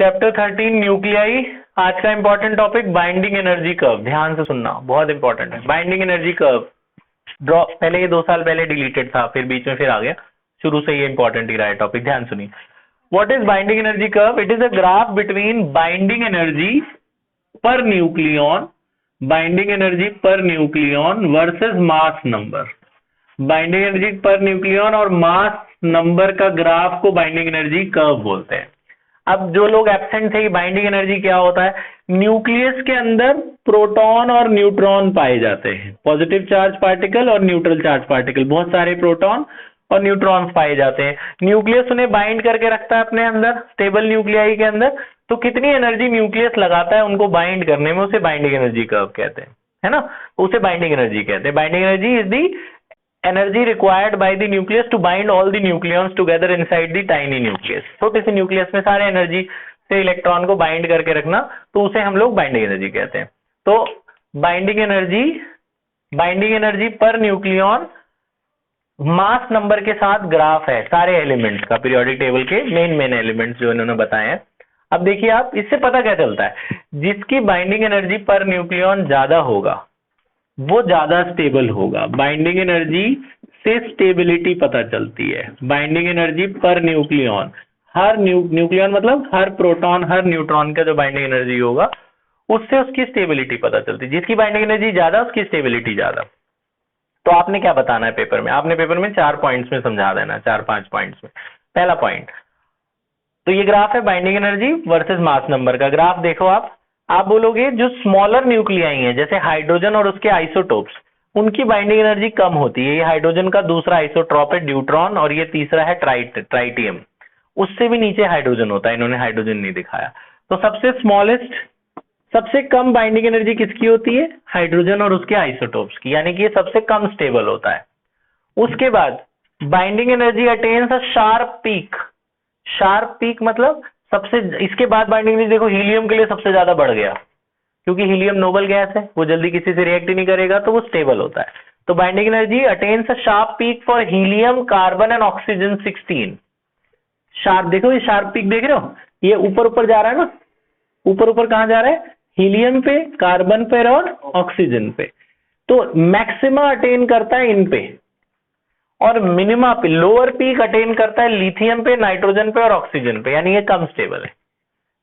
Chapter 13 nuclei. आज का important topic binding energy curve. ध्यान से सुनना, बहुत इंपॉर्टेंट है। बाइंडिंग एनर्जी कर्व ड्रॉ, पहले ये 2 साल पहले डिलीटेड था, फिर बीच में फिर आ गया, शुरू से ये इंपॉर्टेंट ही रहा है टॉपिक। ध्यान सुनिए। What is binding energy curve? It is a graph between binding energy per nucleon, binding energy per nucleon versus mass number. Binding energy per nucleon और मास नंबर का ग्राफ को बाइंडिंग एनर्जी कर्व बोलते हैं। अब जो लोग absent थे, binding energy क्या होता है? न्यूक्लियस के अंदर प्रोटॉन और न्यूट्रॉन पाए जाते हैं, पॉजिटिव चार्ज पार्टिकल और न्यूट्रल चार्ज पार्टिकल, बहुत सारे प्रोटॉन और न्यूट्रॉन्स पाए जाते हैं। न्यूक्लियस उन्हें बाइंड करके रखता है अपने अंदर, स्टेबल न्यूक्लियाई के अंदर। तो कितनी एनर्जी न्यूक्लियस लगाता है उनको बाइंड करने में, उसे बाइंडिंग एनर्जी कर्व कहते हैं, है ना? उसे बाइंडिंग एनर्जी कहते हैं। Binding energy is the energy required by the nucleus to bind all the nucleons together inside the tiny nucleus। छोटे से न्यूक्लियस में सारे एनर्जी से इलेक्ट्रॉन को बाइंड करके रखना, तो उसे हम लोग बाइंडिंग एनर्जी कहते हैं। तो binding energy per nucleon mass number के साथ ग्राफ है सारे एलिमेंट्स का, पीरियोडिक टेबल के मेन एलिमेंट्स जो इन्होंने बताए हैं। अब देखिए आप, इससे पता क्या चलता है? जिसकी बाइंडिंग एनर्जी पर न्यूक्लियन ज्यादा होगा वो ज्यादा स्टेबल होगा। बाइंडिंग एनर्जी से स्टेबिलिटी पता चलती है। बाइंडिंग एनर्जी पर न्यूक्लियन, हर न्यूक्लियन मतलब हर प्रोटॉन हर न्यूट्रॉन का जो बाइंडिंग एनर्जी होगा उससे उसकी स्टेबिलिटी पता चलती है। जिसकी बाइंडिंग एनर्जी ज्यादा उसकी स्टेबिलिटी ज्यादा। तो आपने क्या बताना है पेपर में? आपने पेपर में 4 पॉइंट्स में समझा देना, 4-5 पॉइंट्स में। पहला पॉइंट, तो ये ग्राफ है binding energy versus mass number का। ग्राफ देखो आप बोलोगे जो स्मॉलर न्यूक्लियाई हैं, जैसे हाइड्रोजन और उसके आइसोटोप्स, उनकी बाइंडिंग एनर्जी कम होती है। ये हाइड्रोजन का दूसरा आइसोटोप है ड्यूट्रॉन, और ये तीसरा है ट्राइटियम। उससे भी नीचे हाइड्रोजन होता है, इन्होंने हाइड्रोजन नहीं दिखाया। तो सबसे स्मॉलेस्ट, सबसे कम बाइंडिंग एनर्जी किसकी होती है? हाइड्रोजन और उसके आइसोटोप्स की, यानी कि ये सबसे कम स्टेबल होता है। उसके बाद binding energy attains a sharp peak. Sharp peak मतलब सबसे, इसके बाद बाइंडिंग एनर्जी देखो हीलियम के लिए सबसे ज्यादा बढ़ गया, क्योंकि हीलियम नोबल गैस है, वो जल्दी किसी से रिएक्ट ही नहीं करेगा, तो वो स्टेबल होता है। तो binding energy attains a sharp peak for helium, carbon and oxygen 16। Sharp देखो, ये शार्प पीक देख रहे हो, ये ऊपर ऊपर जा रहा है ना, ऊपर ऊपर कहां जा रहा है? हीलियम पे, कार्बन पे और ऑक्सीजन पे। तो मैक्सिमा अटेन करता है इन पे, और मिनिमा पे, लोअर पीक अटेन करता है लिथियम पे, नाइट्रोजन पे और ऑक्सीजन पे, यानी ये कम स्टेबल है।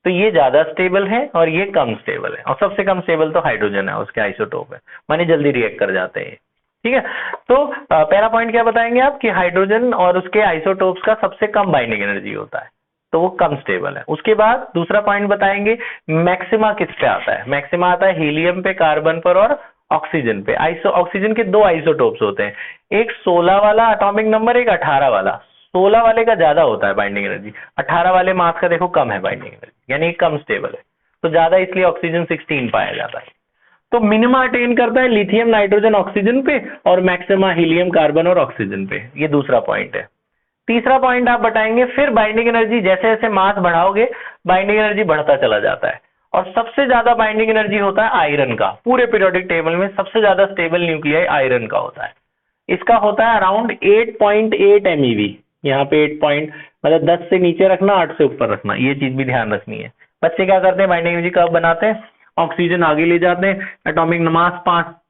तो ये ज्यादा स्टेबल है और ये कम स्टेबल है, और सबसे कम स्टेबल तो हाइड्रोजन है, उसके आइसोटोप है, माने जल्दी रिएक्ट कर जाते हैं। ठीक है, तो पहला पॉइंट क्या बताएंगे आप? कि हाइड्रोजन और उसके आइसोटोप्स का सबसे कम बाइंडिंग एनर्जी होता है, तो वो कम स्टेबल है। उसके बाद दूसरा पॉइंट बताएंगे, मैक्सिमा किस पे आता है? मैक्सिमा आता है हीलियम पे, कार्बन पर और ऑक्सीजन पे। ऑक्सीजन के 2 आइसोटोप्स होते हैं, एक 16 वाला एटॉमिक नंबर, एक 18 वाला। 16 वाले का ज्यादा होता है बाइंडिंग एनर्जी, 18 वाले मास का देखो कम है बाइंडिंग एनर्जी, यानी कम स्टेबल है, तो ज्यादा इसलिए ऑक्सीजन 16 पाया जाता है। तो मिनिमा अटेन करता है लिथियम, नाइट्रोजन, ऑक्सीजन पे, और मैक्सिमा हीलियम, कार्बन और ऑक्सीजन पे। ये दूसरा पॉइंट है। तीसरा पॉइंट आप बताएंगे, फिर बाइंडिंग एनर्जी जैसे जैसे मास बढ़ाओगे बाइंडिंग एनर्जी बढ़ता चला जाता है, और सबसे ज्यादा बाइंडिंग एनर्जी होता है आयरन का। पूरे पीरियोडिक टेबल में सबसे ज्यादा स्टेबल न्यूक्लियाई आयरन का होता है। इसका होता है अराउंड 8.8 MeV। यहाँ पे 8 पॉइंट मतलब 10 से नीचे रखना, 8 से ऊपर रखना, ये चीज भी ध्यान रखनी है। बच्चे क्या करते हैं? बाइंडिंग एनर्जी कर्व बनाते हैं, ऑक्सीजन आगे ले जाते हैं, एटॉमिक मास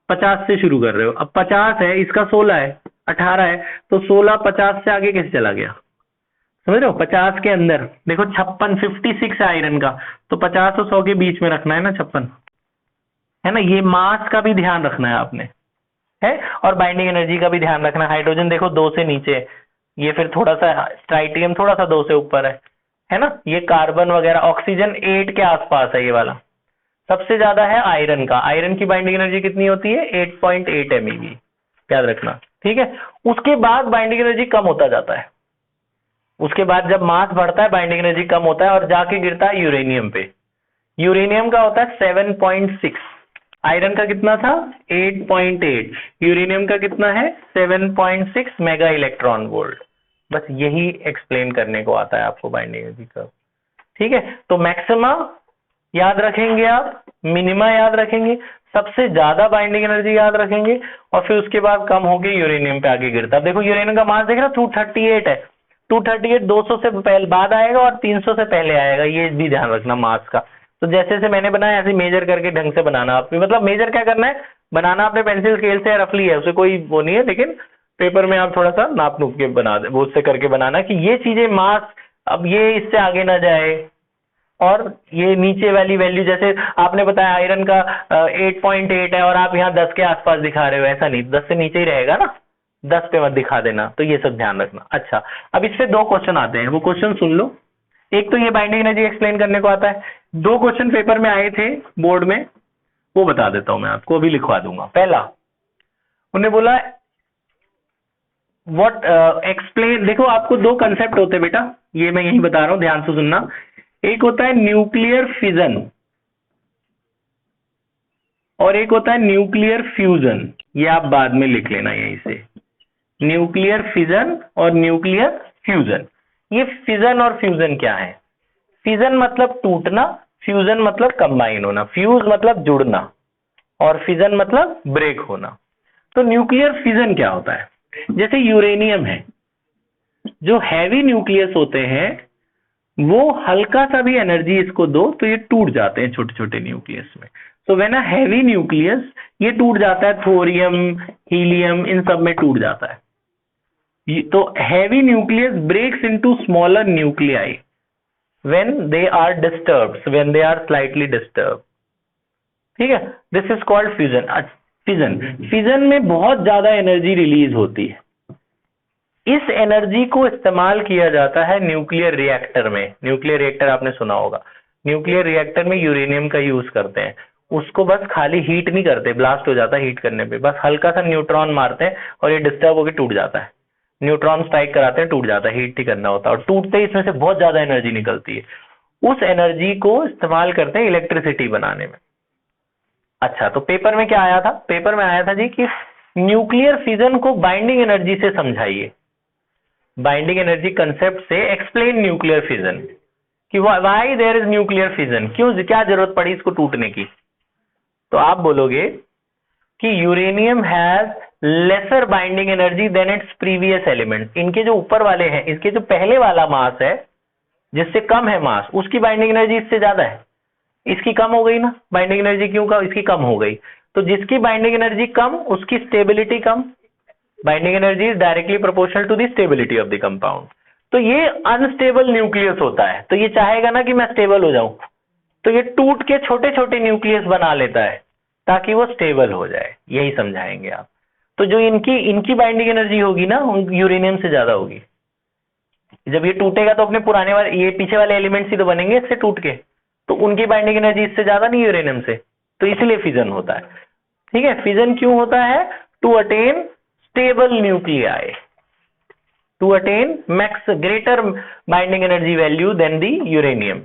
50 से शुरू कर रहे हो, अब 50 है, इसका 16 है, 18 है, तो 16 50 से आगे कैसे चला गया? समझ रहे हो? 50 के अंदर देखो 56 है आयरन का, तो 50 और 100 के बीच में रखना है ना, 56 है ना। ये मास का भी ध्यान रखना है आपने, है, और बाइंडिंग एनर्जी का भी ध्यान रखना है। हाइड्रोजन देखो 2 से नीचे है, ये फिर थोड़ा सा, ट्राइटियम थोड़ा सा 2 से ऊपर है ना। ये कार्बन वगैरह, ऑक्सीजन 8 के आसपास है ये वाला। सबसे ज्यादा है आयरन का। आयरन की बाइंडिंग एनर्जी कितनी होती है? 8.8 MeV, याद रखना, ठीक है। उसके बाद बाइंडिंग एनर्जी कम होता जाता है। उसके बाद जब मास बढ़ता है बाइंडिंग एनर्जी कम होता है, और जाके गिरता है यूरेनियम पे। यूरेनियम का होता है 7.6। आयरन का कितना था? 8.8। यूरेनियम का कितना है? 7.6 मेगा इलेक्ट्रॉन वोल्ट। बस यही एक्सप्लेन करने को आता है आपको बाइंडिंग एनर्जी कर्व। ठीक है, तो मैक्सिमा याद रखेंगे आप, मिनिमा याद रखेंगे, सबसे ज्यादा बाइंडिंग एनर्जी याद रखेंगे, और फिर उसके बाद कम होके यूरेनियम पे आगे गिरता है। देखो यूरेनियम का मास देख रहे हो 238 है, 238 200 से पहले बाद आएगा और 300 से पहले आएगा, ये भी ध्यान रखना मास का। तो जैसे जैसे मैंने बनाया ऐसे मेजर करके ढंग से बनाना आपने, मतलब मेजर क्या करना है, बनाना आपने पेंसिल स्केल से, रफली है, उसे कोई वो नहीं है, लेकिन पेपर में आप थोड़ा सा नाप नूप के बना दे, वो उससे करके बनाना कि ये चीजें मास, अब ये इससे आगे ना जाए, और ये नीचे वाली वैल्यू, जैसे आपने बताया आयरन का 8.8 है और आप यहाँ 10 के आसपास दिखा रहे हो, ऐसा नहीं, 10 से नीचे ही रहेगा ना, 10 पे मत दिखा देना, तो ये सब ध्यान रखना। अच्छा, अब इस पे 2 क्वेश्चन आते हैं, वो क्वेश्चन सुन लो। एक तो ये बाइंडिंग एनर्जी एक्सप्लेन करने को आता है, 2 क्वेश्चन पेपर में आए थे बोर्ड में, वो बता देता हूं मैं आपको, अभी लिखवा दूंगा। पहला उन्होंने बोला व्हाट एक्सप्लेन, देखो आपको 2 कंसेप्ट होते हैं बेटा, ये मैं यही बता रहा हूं, ध्यान से सुनना। एक होता है न्यूक्लियर फिजन और एक होता है न्यूक्लियर फ्यूजन, ये आप बाद में लिख लेना यहीं से, न्यूक्लियर फिजन और न्यूक्लियर फ्यूजन। ये फिजन और फ्यूजन क्या है? फिजन मतलब टूटना, फ्यूजन मतलब कंबाइन होना, फ्यूज मतलब जुड़ना और फिजन मतलब ब्रेक होना। तो न्यूक्लियर फिजन क्या होता है? जैसे यूरेनियम है, जो हैवी न्यूक्लियस होते हैं वो हल्का सा भी एनर्जी इसको दो तो ये टूट जाते हैं छोटे छोटे न्यूक्लियस में। So when a heavy nucleus, ये टूट जाता है, थोरियम, हीलियम, इन सब में टूट जाता है। तो heavy nucleus breaks into smaller nuclei when they are disturbed, when they are slightly disturbed, ठीक है, this is called fusion. Fission, fission में बहुत ज्यादा एनर्जी रिलीज होती है, इस एनर्जी को इस्तेमाल किया जाता है न्यूक्लियर रिएक्टर में। न्यूक्लियर रिएक्टर आपने सुना होगा, न्यूक्लियर रिएक्टर में यूरेनियम का यूज करते हैं, उसको बस खाली हीट नहीं करते, ब्लास्ट हो जाता है हीट करने पे, बस हल्का सा न्यूट्रॉन मारते हैं और ये डिस्टर्ब होकर टूट जाता है, न्यूट्रॉन स्ट्राइक कराते हैं, टूट जाता है, हीट ही करना होता है, और टूटते ही इसमें से बहुत ज्यादा एनर्जी निकलती है, उस एनर्जी को इस्तेमाल करते हैं इलेक्ट्रिसिटी बनाने में। अच्छा, तो पेपर में क्या आया था? पेपर में आया था जी कि न्यूक्लियर फिजन को बाइंडिंग एनर्जी से समझाइए, बाइंडिंग एनर्जी कंसेप्ट से एक्सप्लेन न्यूक्लियर फिजन, कि why there is nuclear fission, क्यों, क्या जरूरत पड़ी इसको टूटने की। तो आप बोलोगे कि uranium has lesser binding energy than its previous element. इनके जो ऊपर वाले हैं, इसके जो पहले वाला मास है जिससे कम है मास, उसकी बाइंडिंग एनर्जी इससे ज्यादा है, इसकी कम हो गई ना बाइंडिंग एनर्जी, क्यों का इसकी कम हो गई, तो जिसकी बाइंडिंग एनर्जी कम उसकी स्टेबिलिटी कम, binding energy is directly proportional to the stability of the compound. तो ये अनस्टेबल न्यूक्लियस होता है, तो ये चाहेगा ना कि मैं स्टेबल हो जाऊं, तो ये टूट के छोटे छोटे न्यूक्लियस बना लेता है ताकि वो स्टेबल हो जाए, यही समझाएंगे आप। तो जो इनकी बाइंडिंग एनर्जी होगी ना यूरेनियम से ज्यादा होगी, जब ये टूटेगा तो अपने पुराने वाले, ये पीछे वाले एलिमेंट्स ही तो बनेंगे इससे टूट के, तो उनकी बाइंडिंग एनर्जी इससे ज्यादा नहीं यूरेनियम से, तो इसलिए फिजन होता है। ठीक है, फिजन क्यों होता है? To attain stable nuclei, to attain max greater binding energy value than the uranium.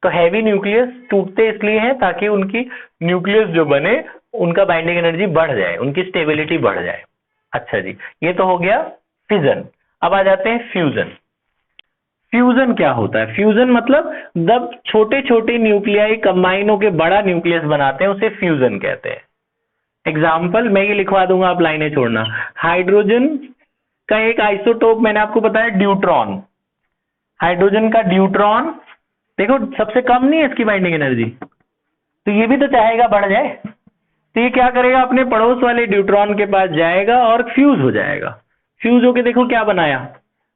तो हैवी न्यूक्लियस टूटते इसलिए हैं ताकि उनकी न्यूक्लियस जो बने उनका बाइंडिंग एनर्जी बढ़ जाए, उनकी स्टेबिलिटी बढ़ जाए। अच्छा जी, ये तो हो गया फिजन। अब आ जाते हैं फ्यूजन। फ्यूजन क्या होता है? फ्यूजन मतलब जब छोटे छोटे न्यूक्लियाई कंबाइन होकर बड़ा न्यूक्लियस बनाते हैं उसे फ्यूजन कहते हैं। एग्जाम्पल मैं ये लिखवा दूंगा, आप लाइनें छोड़ना। हाइड्रोजन का एक आइसोटोप मैंने आपको बताया ड्यूट्रॉन, हाइड्रोजन का ड्यूट्रॉन, देखो सबसे कम नहीं है इसकी बाइंडिंग एनर्जी, तो ये भी तो चाहेगा बढ़ जाए, तो ये क्या करेगा, अपने पड़ोस वाले ड्यूट्रॉन के पास जाएगा और फ्यूज हो जाएगा। फ्यूज होके देखो क्या बनाया,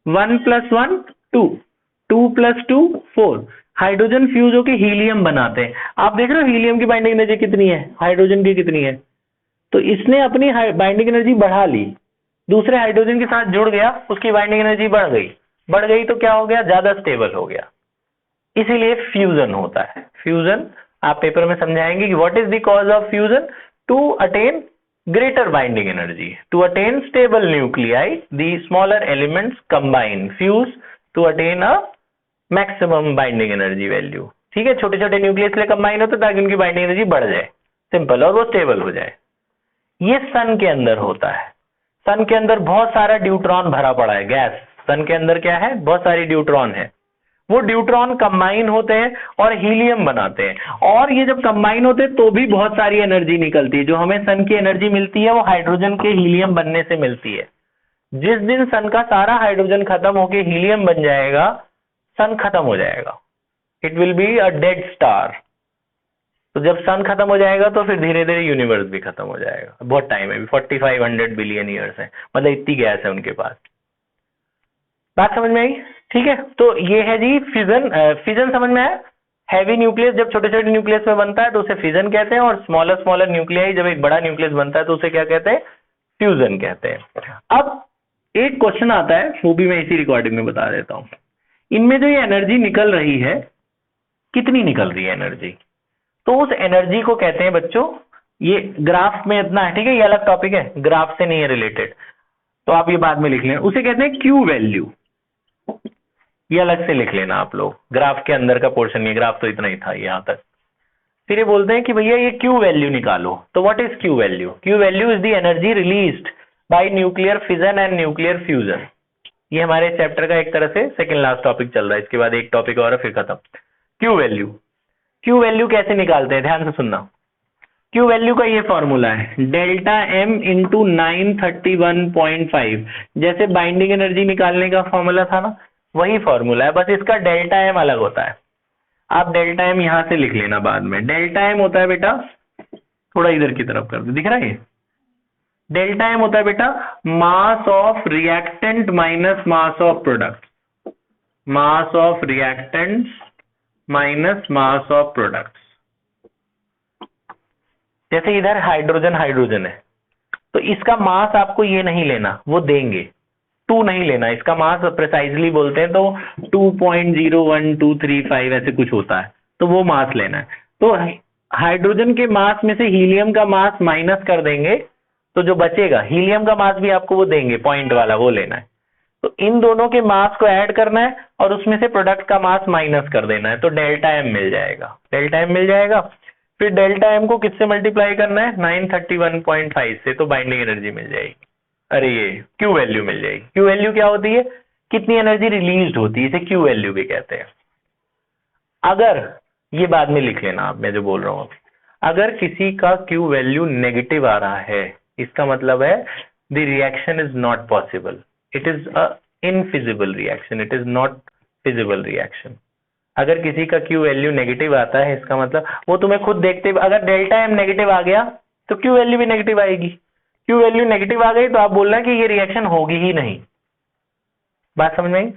1 + 1 2, 2 + 2 4, हाइड्रोजन फ्यूज होके हीलियम बनाते हैं। आप देख रहे हो हीलियम की बाइंडिंग एनर्जी कितनी है, हाइड्रोजन की कितनी है, तो इसने अपनी बाइंडिंग एनर्जी बढ़ा ली, दूसरे हाइड्रोजन के साथ जुड़ गया, उसकी बाइंडिंग एनर्जी बढ़ गई तो क्या हो गया, ज्यादा स्टेबल हो गया, इसीलिए फ्यूजन होता है। फ्यूजन आप पेपर में समझाएंगे कि what is the cause of fusion, to attain greater binding energy, to attain stable nuclei the smaller elements combine, fuse to attain a maximum binding energy value। ठीक है, छोटे छोटे न्यूक्लियस के लिए कंबाइन होते ताकि उनकी बाइंडिंग एनर्जी बढ़ जाए, सिंपल, और वो स्टेबल हो जाए। ये सन के अंदर होता है, सन के अंदर बहुत सारा ड्यूट्रॉन भरा पड़ा है, गैस, सन के अंदर क्या है, बहुत सारी ड्यूट्रॉन है, वो ड्यूट्रॉन कंबाइन होते हैं और हीलियम बनाते हैं, और ये जब कंबाइन होते हैं तो भी बहुत सारी एनर्जी निकलती है, जो हमें सन की एनर्जी मिलती है वो हाइड्रोजन के हीलियम बनने से मिलती है। जिस दिन सन का सारा हाइड्रोजन खत्म होके हीलियम बन जाएगा, सन खत्म हो जाएगा, it will be a dead star. तो जब सन खत्म हो जाएगा तो फिर धीरे धीरे यूनिवर्स भी खत्म हो जाएगा। बहुत टाइम है, 4500 बिलियन ईयर्स है, मतलब इतनी गैस है उनके पास। बात समझ में आई? ठीक है, तो ये है जी फिजन। फिजन समझ में आया? हैवी न्यूक्लियस जब छोटे छोटे न्यूक्लियस में बनता है तो उसे फिजन कहते हैं, और स्मॉलर स्मॉलर न्यूक्लियाई जब एक बड़ा न्यूक्लियस बनता है तो उसे क्या कहते हैं? फ्यूजन कहते हैं। अब एक क्वेश्चन आता है, वो भी मैं इसी रिकॉर्डिंग में बता देता हूं। इनमें जो ये एनर्जी निकल रही है, कितनी निकल रही है एनर्जी? तो उस एनर्जी को कहते हैं बच्चों, ये ग्राफ में इतना है, ठीक है, ये अलग टॉपिक है, ग्राफ से नहीं है रिलेटेड, तो आप ये बाद में लिख लें। उसे कहते हैं क्यू वैल्यू, ये अलग से लिख लेना आप लोग, ग्राफ के अंदर का पोर्शन, ये ग्राफ तो इतना ही था यहां तक। फिर ये बोलते हैं कि भैया ये क्यू वैल्यू निकालो। तो what is Q value? Q value is the energy released by nuclear fission and nuclear fusion. ये हमारे चैप्टर का एक तरह से सेकंड लास्ट टॉपिक चल रहा है, इसके बाद एक टॉपिक और है फिर खत्म। क्यू वैल्यू, क्यू वैल्यू कैसे निकालते हैं, ध्यान से सुनना। क्यू वैल्यू का ये फॉर्मूला है डेल्टा एम इंटू 931.5। जैसे बाइंडिंग एनर्जी निकालने का फॉर्मूला था ना, वही फॉर्मूला है, बस इसका डेल्टा एम अलग होता है। आप डेल्टा एम यहां से लिख लेना बाद में। डेल्टा एम होता है बेटा, थोड़ा इधर की तरफ कर दो, दिख रहा है? डेल्टा एम होता है बेटा mass of reactant minus mass of product, mass of reactants minus mass of products. जैसे इधर हाइड्रोजन हाइड्रोजन है, तो इसका मास आपको ये नहीं लेना, वो देंगे, 2 नहीं लेना, इसका मास प्रिसाइजली बोलते हैं तो 2.01235 ऐसे कुछ होता है, तो वो मास लेना है। तो हाइड्रोजन के मास में से हीलियम का मास माइनस कर देंगे, तो जो बचेगा हीलियम का मास भी आपको वो देंगे, पॉइंट वाला, वो लेना है। तो इन दोनों के मास को ऐड करना है और उसमें से प्रोडक्ट का मास माइनस कर देना है, तो डेल्टा एम मिल जाएगा। डेल्टा एम मिल जाएगा, फिर डेल्टा एम को किससे मल्टीप्लाई करना है? 931.5 से, तो बाइंडिंग एनर्जी मिल जाएगी। अरे ये क्यू वैल्यू मिल जाएगी। क्यू वैल्यू क्या होती है? कितनी एनर्जी रिलीज होती है, इसे क्यू वैल्यू भी कहते हैं। अगर ये बाद में लिख लेना आप, मैं जो बोल रहा हूं, अगर किसी का क्यू वैल्यू नेगेटिव आ रहा है, इसका मतलब है the reaction is not possible, it is a infeasible reaction, it is not feasible reaction. अगर किसी का क्यू वैल्यू नेगेटिव आता है, इसका मतलब वो तुम्हें खुद देखते, अगर डेल्टा एम नेगेटिव आ गया तो क्यू वैल्यू भी नेगेटिव आएगी। क्यू वैल्यू नेगेटिव आ गई तो आप बोलना कि ये रिएक्शन होगी ही नहीं। बात समझ में आई?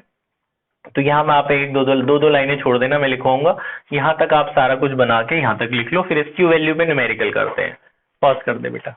तो यहाँ मैं आप एक दो लाइनें छोड़ देना, मैं लिखवाऊंगा, यहाँ तक आप सारा कुछ बना के यहाँ तक लिख लो, फिर इस क्यू वैल्यू पे न्यूमेरिकल करते हैं। पॉज कर दे बेटा।